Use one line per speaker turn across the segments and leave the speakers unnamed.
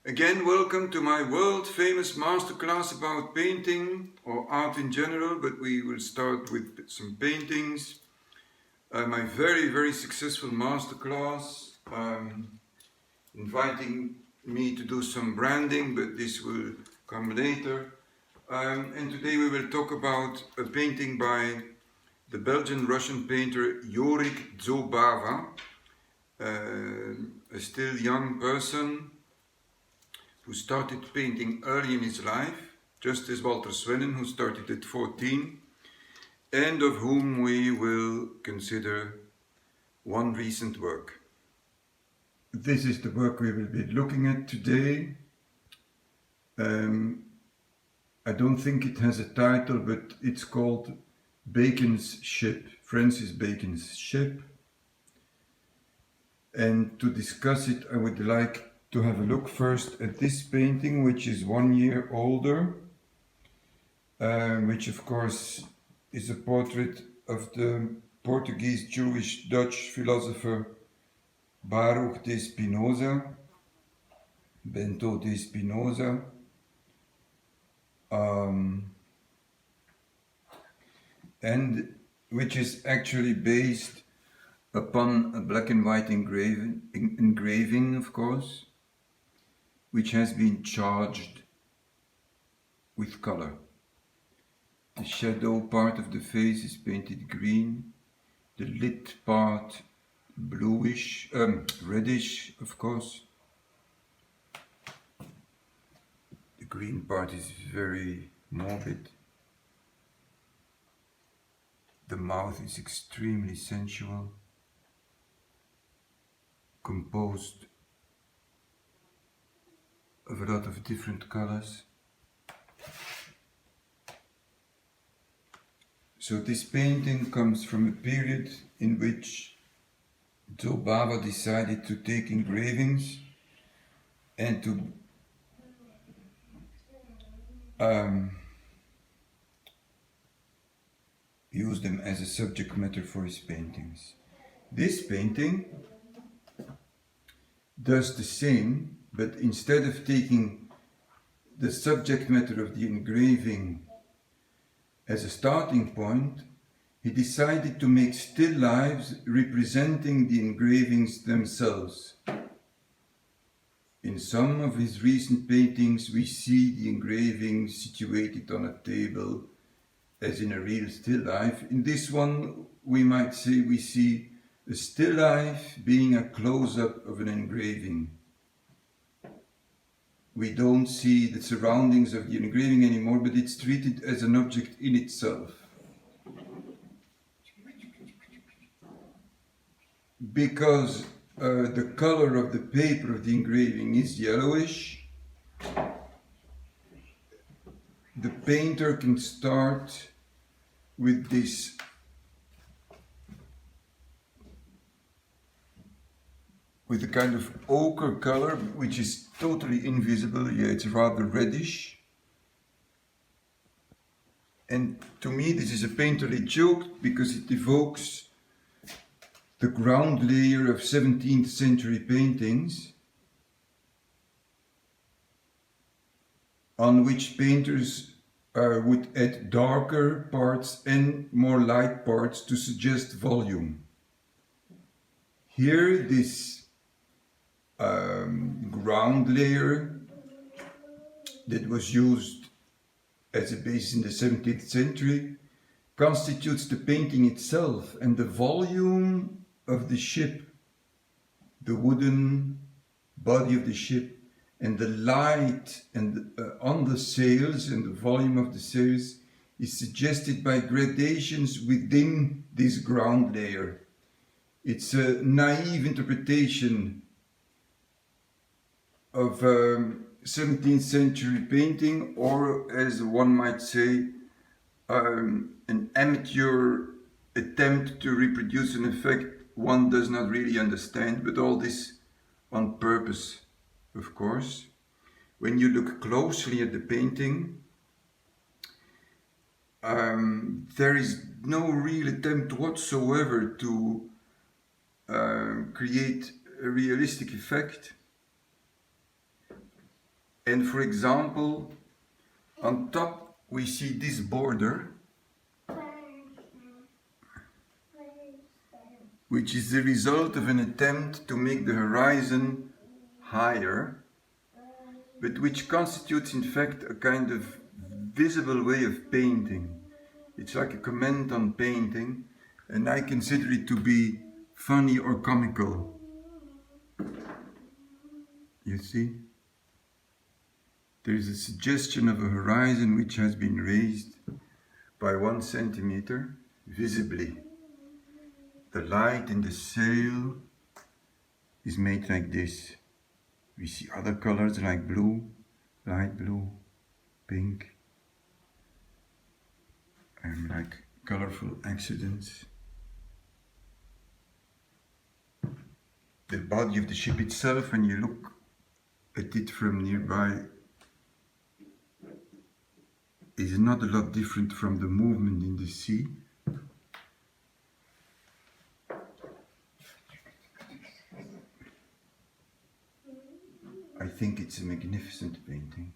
Again, welcome to my world famous masterclass about painting or art in general, but we will start with some paintings. My very successful masterclass, inviting me to do some branding, but this will come later. And today we will talk about a painting by the Belgian-Russian painter Jorik Dzobava, a still young person who started painting early in his life, just as Walter Swennen, who started at 14, and of whom we will consider one recent work. This is the work we will be looking at today. I don't think it has a title, but it's called Bacon's Ship, Francis Bacon's Ship. And to discuss it, I would like to have a look first at this painting, which is 1 year older, which of course is a portrait of the Portuguese Jewish Dutch philosopher Baruch de Spinoza, Bento de Spinoza, and which is actually based upon a black and white engraving, of course, which has been charged with color. The shadow part of the face is painted green, the lid part bluish, reddish, of course. The green part is very morbid. The mouth is extremely sensual, composed of a lot of different colors. So this painting comes from a period in which Dzobava decided to take engravings and to use them as a subject matter for his paintings. This painting does the same, but instead of taking the subject matter of the engraving as a starting point, he decided to make still lifes representing the engravings themselves. In some of his recent paintings we see the engraving situated on a table as in a real still life. In this one we might say we see a still life being a close-up of an engraving. We don't see the surroundings of the engraving anymore, but it's treated as an object in itself. Because the color of the paper of the engraving is yellowish, the painter can start with this with a kind of ochre color, which is totally invisible. Yeah, it's rather reddish. And to me this is a painterly joke because it evokes the ground layer of 17th century paintings, on which painters would add darker parts and more light parts to suggest volume. Here this ground layer that was used as a base in the 17th century constitutes the painting itself, and the volume of the ship, the wooden body of the ship, and the light and on the sails and the volume of the sails is suggested by gradations within this ground layer. It's a naive interpretation of 17th century painting, or as one might say, an amateur attempt to reproduce an effect one does not really understand, but all this on purpose, of course. When you look closely at the painting, there is no real attempt whatsoever to create a realistic effect. And for example, on top we see this border, which is the result of an attempt to make the horizon higher, but which constitutes in fact a kind of visible way of painting. It's like a comment on painting, and I consider it to be funny or comical. You see? There is a suggestion of a horizon which has been raised by 1 centimeter visibly. The light in the sail is made like this. We see other colors like blue, light blue, pink, and like colorful accidents. The body of the ship itself, when you look at it from nearby, is not a lot different from the movement in the sea. I think it's a magnificent painting.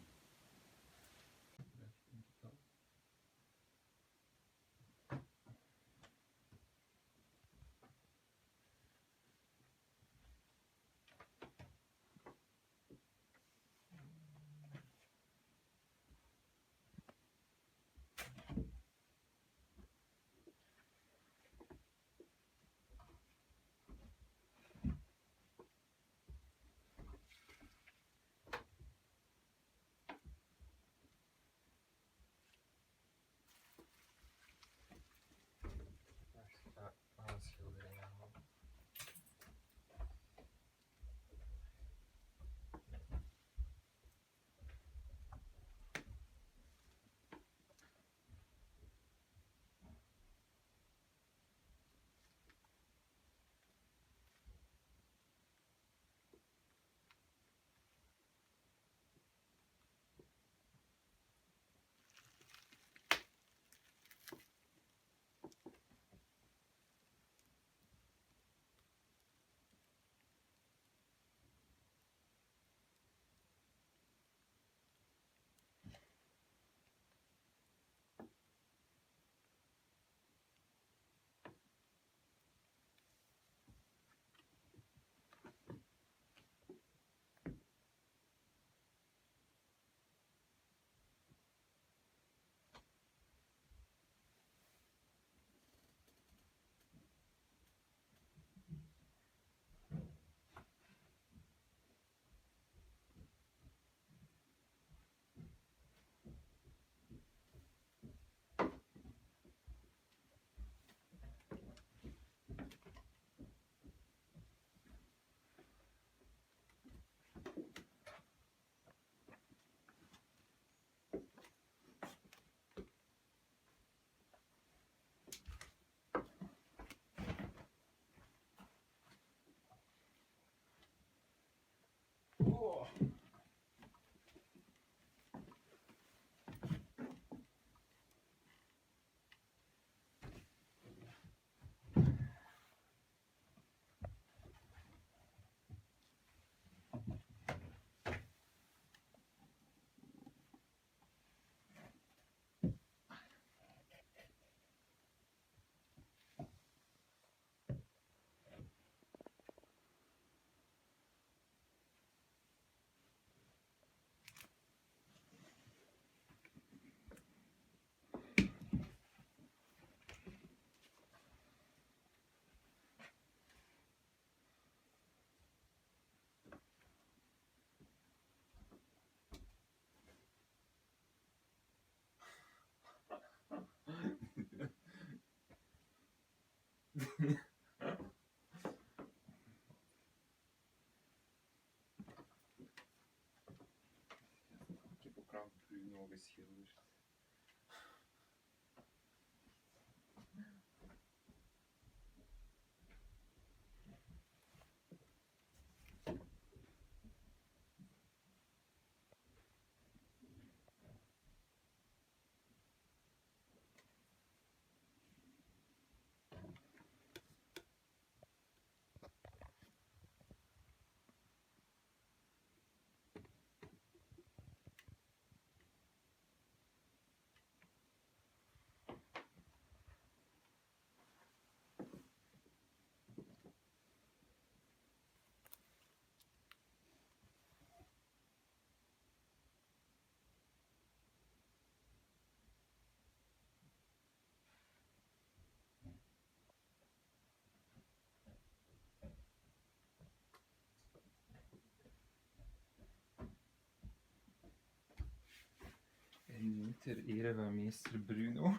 ter ere van meester Bruno.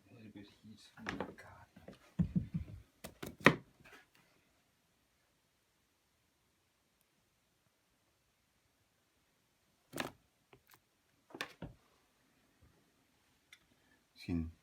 Weer hier van elkaar.
Misschien